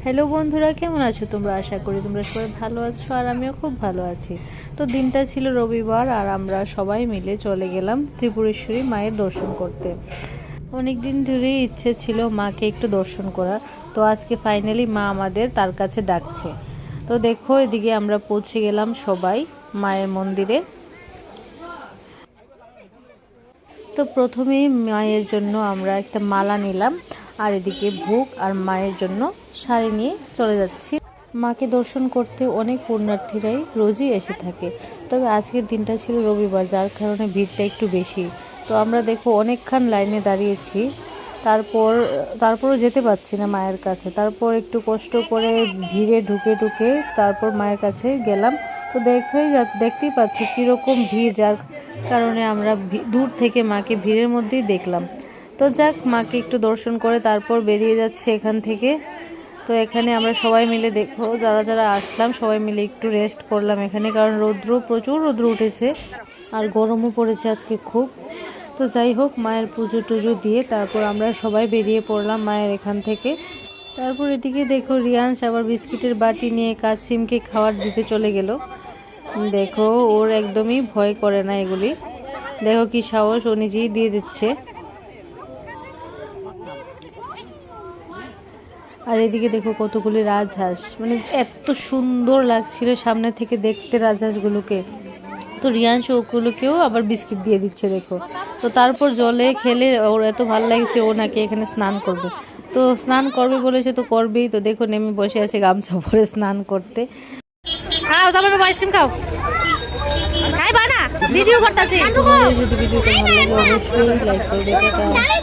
Hello বন্ধুরা, কেমন আছো তোমরা? আশা করি তোমরা সবাই ভালো আছো আর আমিও খুব ভালো আছি। তো দিনটা ছিল রবিবার আর আমরা সবাই মিলে চলে গেলাম ত্রিপুরেশ্বরী মায়ের দর্শন করতে। অনেক দিন ধরেই ইচ্ছে ছিল মাকে একটু দর্শন করা, তো আজকে ফাইনালি মা আমাদের তার কাছে ডাকছে। তো দেখো, এদিকে আমরা পৌঁছে গেলাম সবাই মায়ের মন্দিরে। তো প্রথমেই মায়ের জন্য আমরা একটা মালা নিলাম আর এদিকে ভোগ আর মায়ের জন্য শাড়ি নিয়ে চলে যাচ্ছি। মাকে দর্শন করতে অনেক পুণ্যার্থীরাই রোজই এসে থাকে, তবে আজকের দিনটা ছিল রবিবার, যার কারণে ভিড়টা একটু বেশি। তো আমরা দেখো অনেকক্ষণ লাইনে দাঁড়িয়েছি, তারপরও যেতে পারছি না মায়ের কাছে। তারপর একটু কষ্ট করে ভিড়ে ঢুকে ঢুকে তারপর মায়ের কাছে গেলাম। তো দেখতেই পাচ্ছ কীরকম ভিড়, যার কারণে আমরা দূর থেকে মাকে ভিড়ের মধ্যেই দেখলাম। তো যাক, মাকে একটু দর্শন করে তারপর বেরিয়ে যাচ্ছে এখান থেকে। তো এখানে আমরা সবাই মিলে দেখো যারা যারা আসলাম সবাই মিলে একটু রেস্ট করলাম এখানে, কারণ প্রচুর রৌদ্র উঠেছে আর গরমও পড়েছে আজকে খুব। তো যাই হোক, মায়ের পুজো টুজো দিয়ে তারপর আমরা সবাই বেরিয়ে পড়লাম মায়ের এখান থেকে। তারপর এদিকে দেখো রিয়াংশ আবার বিস্কিটের বাটি নিয়ে কাসিমকে খাবার দিতে চলে গেল। দেখো, ওর একদমই ভয় করে না এগুলি। দেখো কি সাহস, ও নিজেই দিয়ে দিচ্ছে। আর এদিকে দেখো কতগুলি রাজহাঁস, মানে এত সুন্দর লাগছিল সামনে থেকে দেখতে রাজহাঁসগুলোকে। তো রিয়াংশ ওগুলোকেও আবার বিস্কিট দিয়ে দিচ্ছে দেখো। তো তারপর জলে খেলে ওর এত ভালো লাগছে, ও নাকি এখানে স্নান করবে। তো স্নান করবে বলেছে তো করবেই। তো দেখো নেমে বসে আছে গামছা পরে স্নান করতে। খাও সবাই, আইসক্রিম খাও। খাইবা না? ভিডিও করতেছি। যদি ভিডিওটা ভালো লাগে অবশ্যই লাইক করে দিতে।